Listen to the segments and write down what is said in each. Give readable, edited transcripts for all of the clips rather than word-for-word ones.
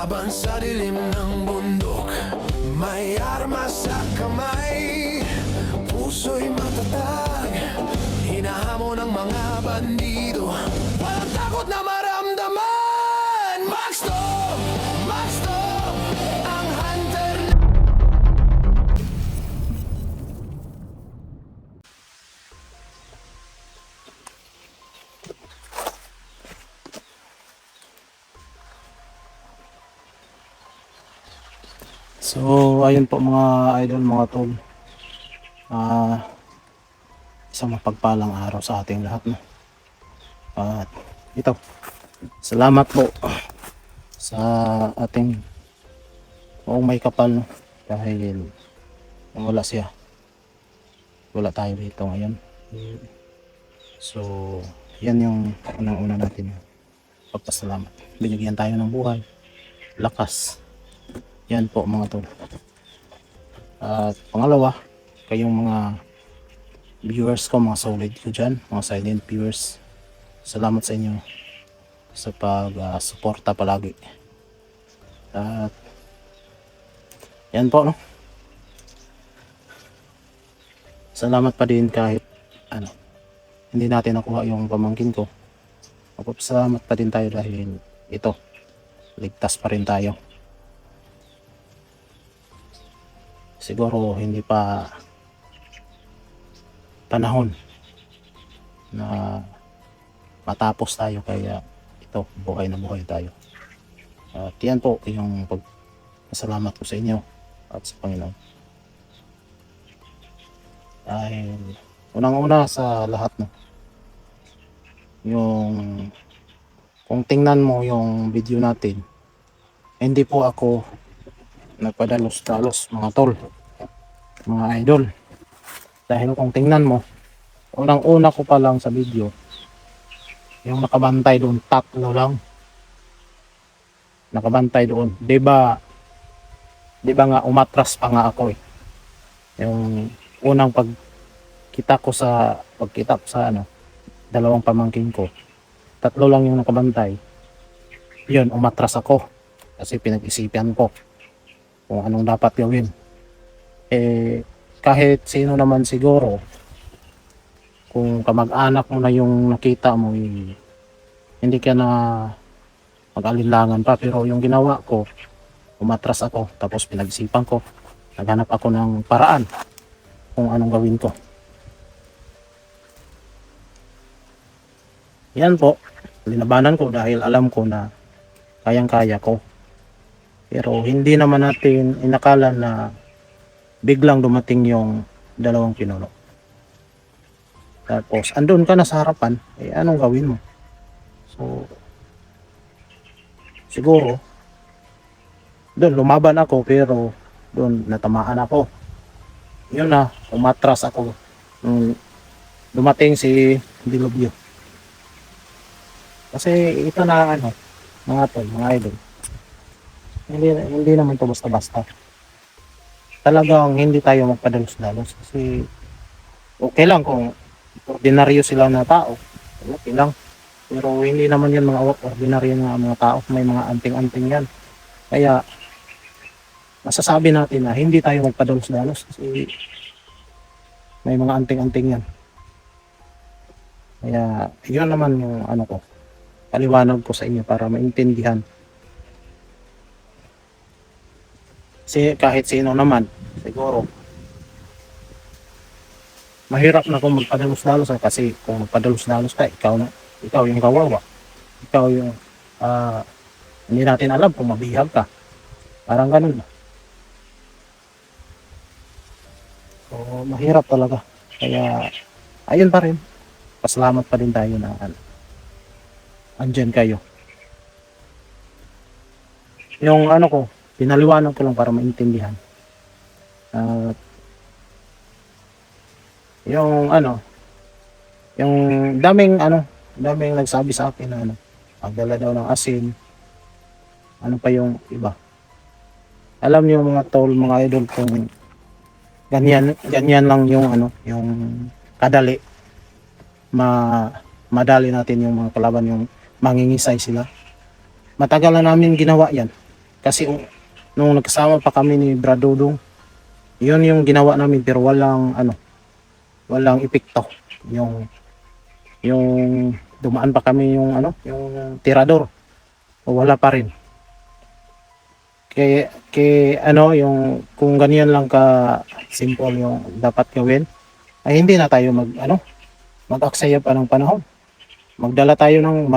Laban sa dilim ng bundok, may armas sa kamay. Puso'y matatag, hinahamon ng mga bandido. Walang takot na maramdaman. Maxstop, Maxstop, ang hunter. So, ayun po mga idol, mga tol. Isang mapagpalang araw sa ating lahat, no? At ito, salamat po sa ating may kapal, no? Dahil wala siya. Wala tayo dito ngayon. So, yan yung unang-una natin. Pagpasalamat. Binigyan tayo ng buhay, lakas. Yan po mga tol. At pangalawa, kayong mga viewers ko, mga solid ko dyan, mga silent viewers, salamat sa inyo sa pag-suporta palagi. At yan po, no? Salamat pa din kahit hindi natin nakuha yung pamangkin ko. Salamat pa din tayo dahil ito, ligtas pa rin tayo. Siguro hindi pa panahon na matapos tayo, kaya ito, buhay na buhay tayo. At yan po yung pagpasalamat ko sa inyo at sa Panginoon. Dahil unang-una sa lahat, no, yung kung tingnan mo yung video natin, hindi po ako nagpadalos-dalos mga tol, mga idol. Dahil kung tingnan mo, unang-una ko pa lang sa video, yung nakabantay doon, tatlo lang nakabantay doon. Diba nga umatras pa nga ako eh. Yung unang pagkita ko sa dalawang pamangkin ko, tatlo lang yung nakabantay. Yun, umatras ako kasi pinag-isipan ko kung anong dapat gawin. Kahit sino naman siguro, kung kamag-anak mo na yung nakita mo, hindi ka na mag-alinlangan pa. Pero yung ginawa ko, umatras ako, tapos pinag-isipan ko, naghanap ako ng paraan kung anong gawin ko. Yan po, linabanan ko dahil alam ko na kayang-kaya ko. Pero hindi naman natin inakala na biglang dumating yung dalawang pinuno. Tapos andun ka na sa harapan, anong gawin mo? So siguro doon lumaban ako, pero doon natamaan ako. Yun na, umatras ako nung dumating si Dilobyo. Kasi ito na mga tol, mga idol, hindi naman to basta-basta. Talagang hindi tayo magpadalos-dalos kasi okay lang kung ordinaryo sila na tao, okay lang. Pero hindi naman yan mga ordinaryo na mga tao, may mga anting-anting yan. Kaya masasabi natin na hindi tayo magpadalos-dalos kasi may mga anting-anting yan. Kaya yun naman yung ko, paliwanag ko sa inyo para maintindihan. Kasi kahit sino naman, siguro, mahirap na kung magpadalos-dalos kasi kung magpadalos-dalos ka, ikaw yung kawawa. Ikaw yung, hindi natin alam kung mabihag ka. Parang ganun. So, mahirap talaga. Kaya, ayun pa rin. Pasalamat pa din tayo na andyan kayo. Yung ko, pinaliwanag ko lang para maintindihan. Yung daming nagsabi sa akin na magdala daw ng asin. Ano pa yung iba? Alam niyo mga tol, mga idol, kung ganyan lang yung yung kadali madali natin yung mga kalaban, yung mangingisay sila. Matagal na namin ginawa yan. Kasi nung nagkasama pa kami ni Bradodong, yun yung ginawa namin pero walang epekto. Yung dumaan pa kami yung tirador. Wala pa rin. Yung kung ganyan lang ka simple yung dapat gawin, ay hindi na tayo mag-aksaya pa ng panahon. Magdala tayo ng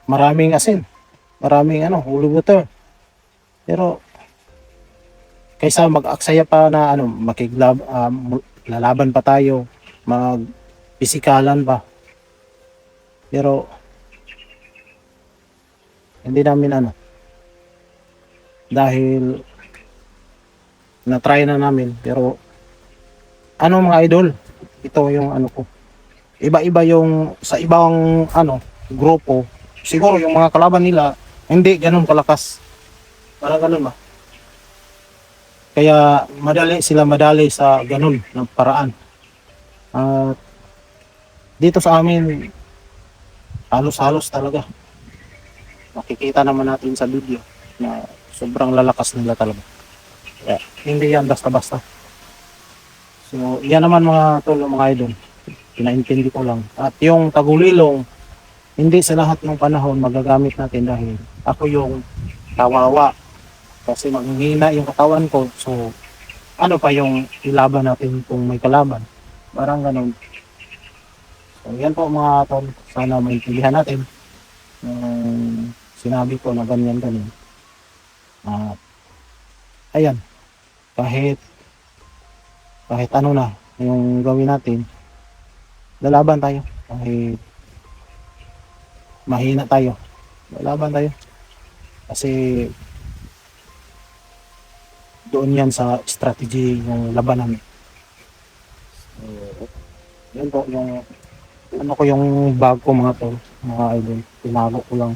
maraming asin, maraming holy water. Pero kaysa mag-aksaya pa na lalaban pa tayo, mag-pisikalan pa. Pero hindi namin dahil na-try na namin. Pero mga idol, ito yung ko. Iba-iba yung sa ibang grupo. Siguro yung mga kalaban nila hindi ganun kalakas. Parang ganun ba? Kaya madali sa ganun na paraan. At dito sa amin halos-halos talaga. Makikita naman natin sa video na sobrang lalakas nila talaga. Kaya, hindi yan basta-basta. So, yan naman mga tol, mga idol. Pinaintindi ko lang. At yung tagulilong, hindi sa lahat ng panahon magagamit natin dahil ako yung kawawa. Kasi manghihina yung katawan ko. So, ano pa yung ilaban natin kung may kalaban? Parang ganun. So, yan po mga tol. Sana maintindihan natin. Sinabi ko na ganyan. Ayan. Kahit ano na yung gawin natin, lalaban tayo. Kahit mahina tayo, lalaban tayo. Kasi doon yan sa strategy ng labanan. So, yan po yung yung bag ko mga tol, mga idol. Tinago ko lang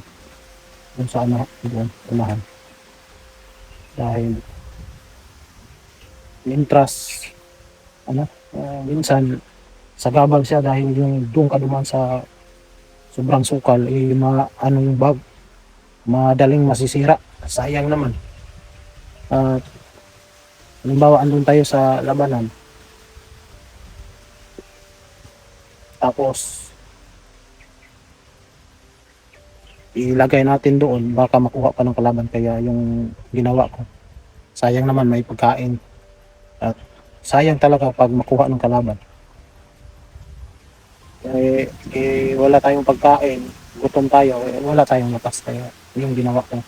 dun sa doon, unahan. Dahil intras minsan sagabal siya dahil yung doon ka duman sa sobrang sukal yung bag madaling masisira, sayang naman. At halimbawa andun tayo sa labanan tapos ilagay natin doon, baka makuha pa ng kalaban. Kaya yung ginawa ko, sayang naman, may pagkain at sayang talaga pag makuha ng kalaban. Wala tayong pagkain, gutom tayo, wala tayong lakas. Kaya yung ginawa ko,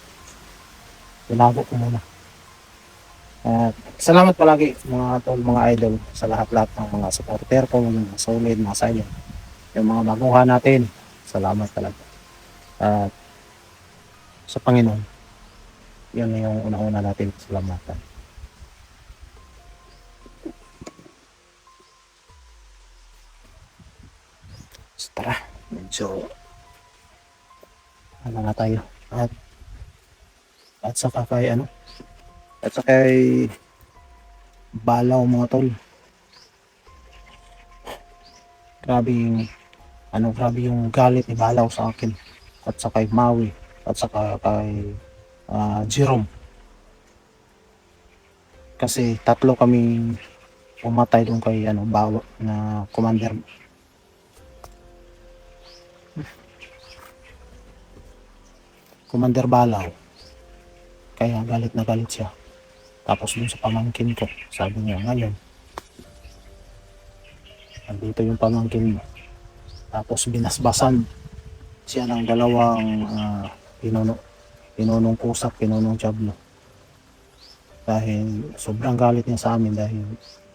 tinago ko muna. At salamat palagi mga tol, mga idol, sa lahat-lahat ng mga supporter ko, mga solid, mga silent, yung mga baguhan natin. Salamat talaga. At sa Panginoon, yun yung una-una natin salamatan. So, tara, medyo na tayo. At saka kay Balaw mga tol. Grabe yung galit ni Balaw sa akin. At saka kay Maui. At saka kay Jerome. Kasi tatlo kami pumatay doon kay Bawa na commander. Commander Balaw. Kaya galit na galit siya. Tapos dun sa pamangkin ko, sabi niya, ngayon nandito yung pamangkin mo. Tapos binasbasan siya ng dalawang pinunong pusak, pinunong tiyablo. Dahil sobrang galit niya sa amin dahil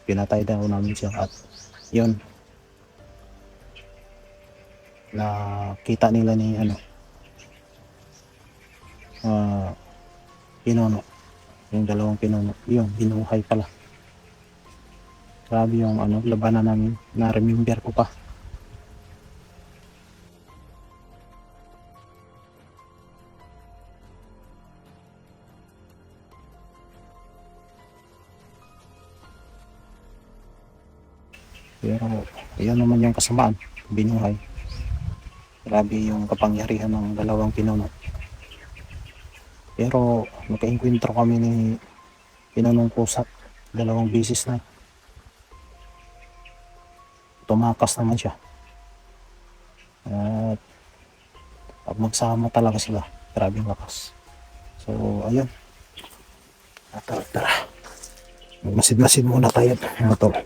pinatay daw namin siya. At yun, nakita nila ni pinuno, yung dalawang pinuno, yun, binuhay pala. Grabe yung labanan namin, na-remember ko pa. Pero yan naman yung kasamaan, binuhay. Grabe yung kapangyarihan ng dalawang pinuno. Pero nagka-encuentro kami ni Pinanong Pusat. 2 beses na. Tumakas naman siya. At pag magsama talaga sila, grabing lakas. So, ayun. Tara. Masid-masid muna tayo, mga tol.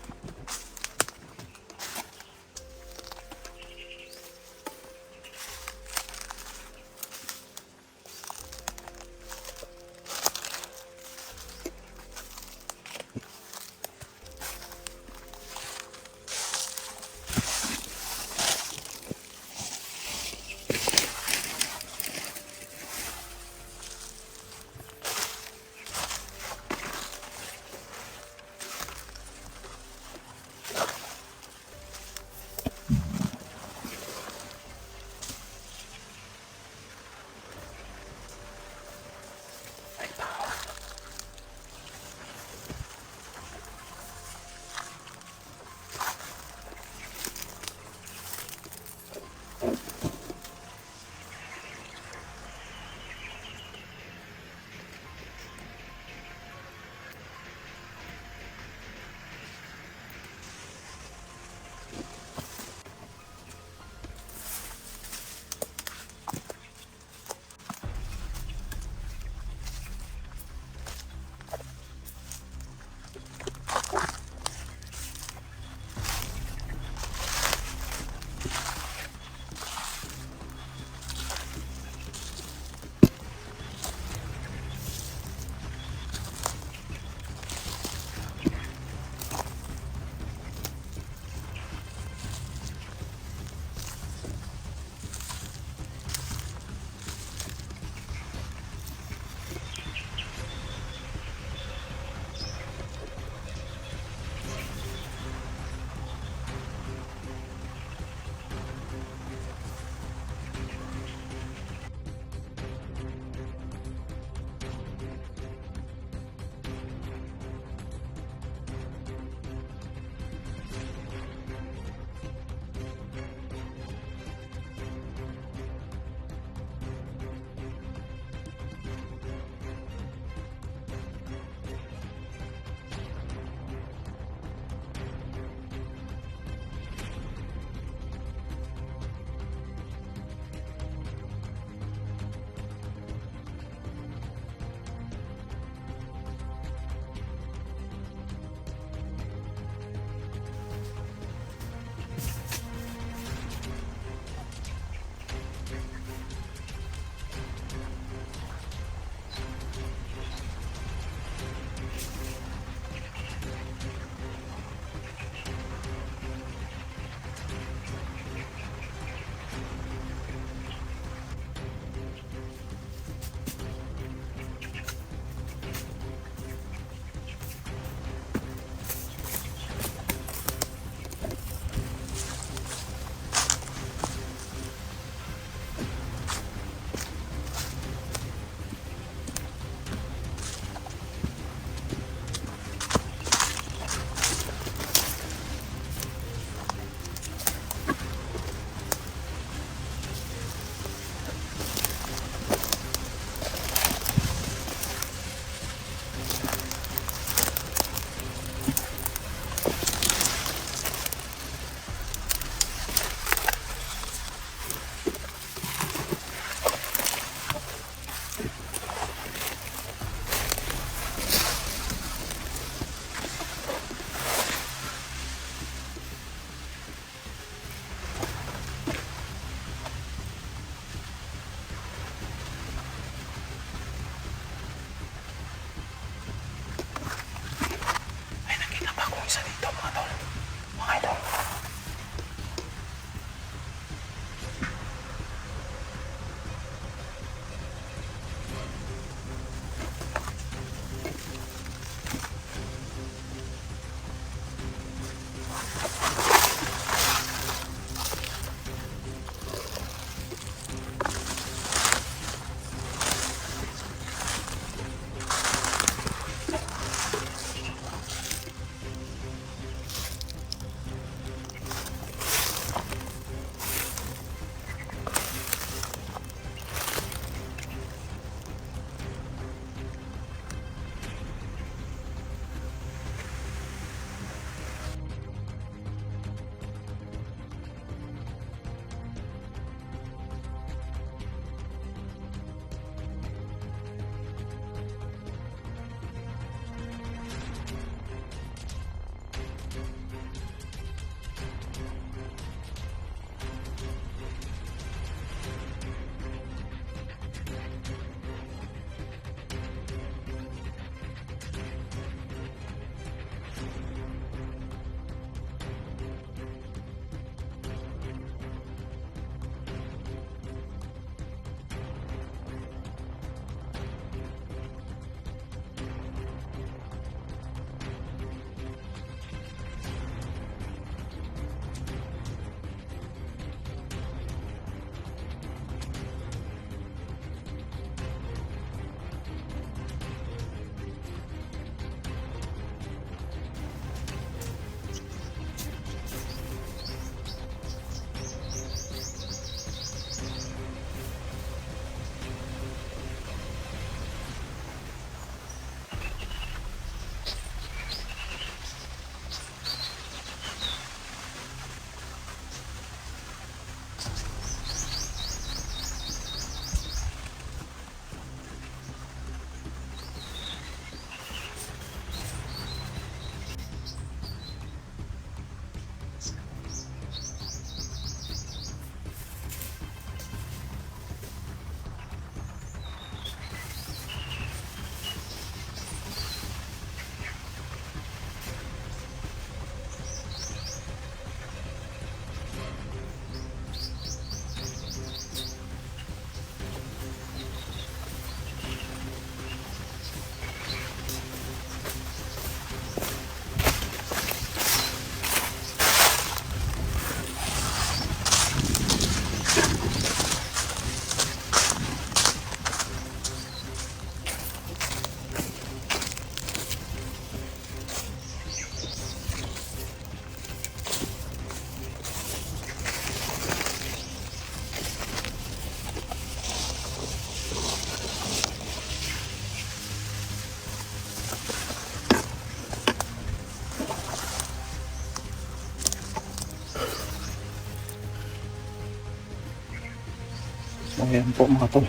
Ayan po mga tol.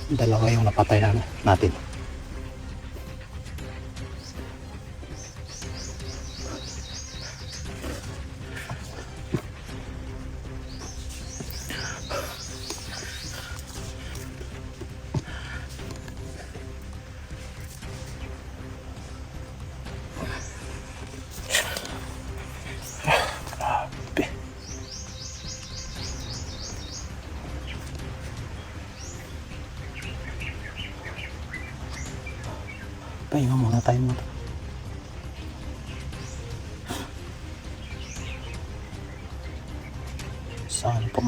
Dalawa yung napatay natin. Grabe. Pahinga muna tayo mga tol. Saan po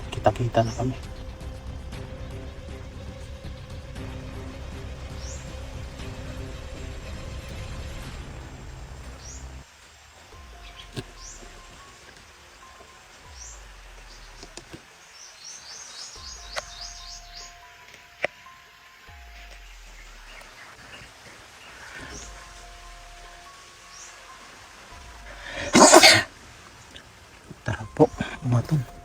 kita-kita na kami. Tara po mga tol.